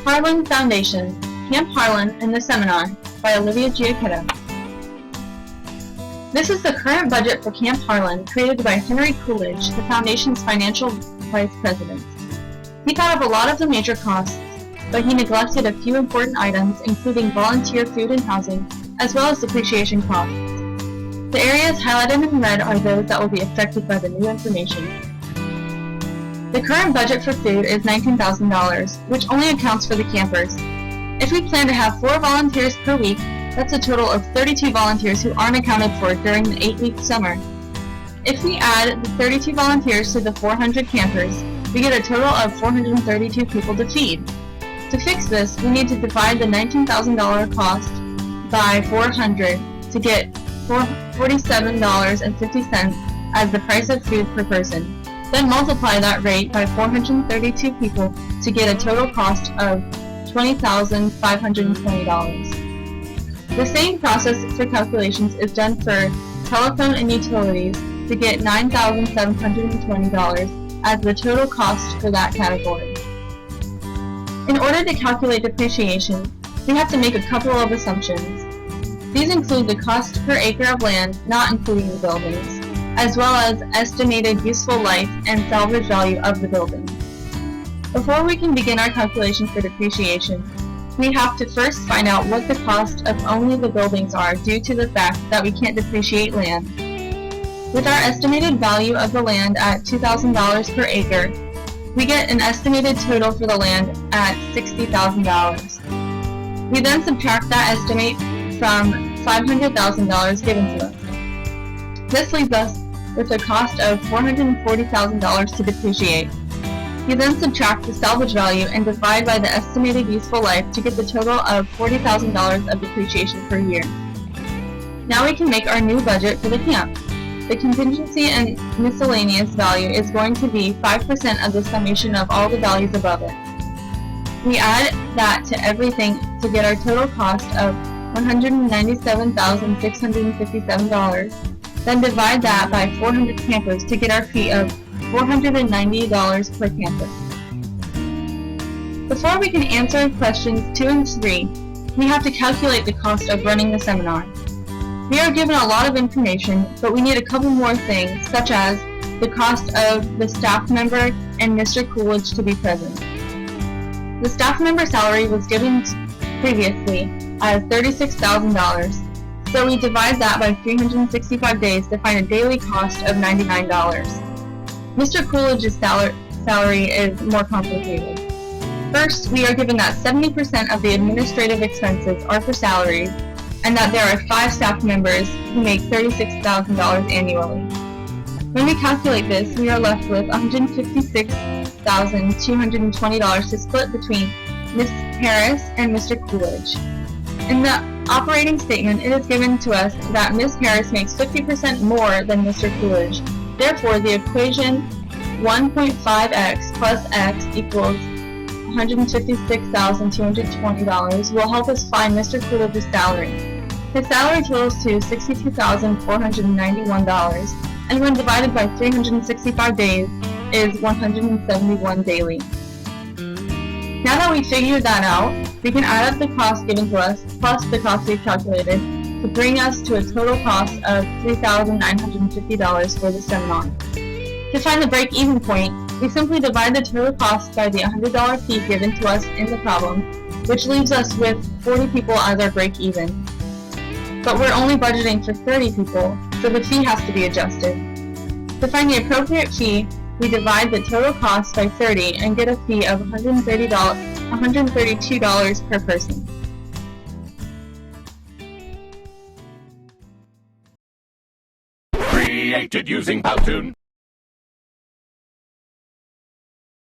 Harlan Foundation, Camp Harlan and the Seminar by Olivia Giacchetto. This is the current budget for Camp Harlan, created by Henry Coolidge, the Foundation's financial vice president. He thought of a lot of the major costs, but he neglected a few important items, including volunteer food and housing, as well as depreciation costs. The areas highlighted in red are those that will be affected by the new information. The current budget for food is $19,000, which only accounts for the campers. If we plan to have 4 volunteers per week, that's a total of 32 volunteers who aren't accounted for during the 8-week summer. If we add the 32 volunteers to the 400 campers, we get a total of 432 people to feed. To fix this, we need to divide the $19,000 cost by 400 to get $47.50 as the price of food per person. Then multiply that rate by 432 people to get a total cost of $20,520. The same process for calculations is done for telephone and utilities to get $9,720 as the total cost for that category. In order to calculate depreciation, we have to make a couple of assumptions. These include the cost per acre of land, not including the buildings, as well as estimated useful life and salvage value of the building. Before we can begin our calculation for depreciation, we have to first find out what the cost of only the buildings are due to the fact that we can't depreciate land. With our estimated value of the land at $2,000 per acre, we get an estimated total for the land at $60,000. We then subtract that estimate from $500,000 given to us. This leaves us with a cost of $440,000 to depreciate. You then subtract the salvage value and divide by the estimated useful life to get the total of $40,000 of depreciation per year. Now we can make our new budget for the camp. The contingency and miscellaneous value is going to be 5% of the summation of all the values above it. We add that to everything to get our total cost of $197,657. Then divide that by 400 campers to get our fee of $490 per camper. Before we can answer questions 2 and 3, we have to calculate the cost of running the seminar. We are given a lot of information, but we need a couple more things, such as the cost of the staff member and Mr. Coolidge to be present. The staff member salary was given previously as $36,000. So we divide that by 365 days to find a daily cost of $99. Mr. Coolidge's salary is more complicated. First, we are given that 70% of the administrative expenses are for salaries, and that there are 5 staff members who make $36,000 annually. When we calculate this, we are left with $156,220 to split between Ms. Harris and Mr. Coolidge. In the operating statement, it is given to us that Ms. Harris makes 50% more than Mr. Coolidge. Therefore, the equation 1.5x plus x equals $156,220 will help us find Mr. Coolidge's salary. His salary totals to $62,491, and when divided by 365 days, is 171 daily. Now that we figured that out, we can add up the cost given to us plus the cost we've calculated to bring us to a total cost of $3,950 for the seminar. To find the break-even point, we simply divide the total cost by the $100 fee given to us in the problem, which leaves us with 40 people as our break-even. But we're only budgeting for 30 people, so the fee has to be adjusted. To find the appropriate fee, we divide the total cost by 30 and get a fee of $132 per person. Created using Powtoon.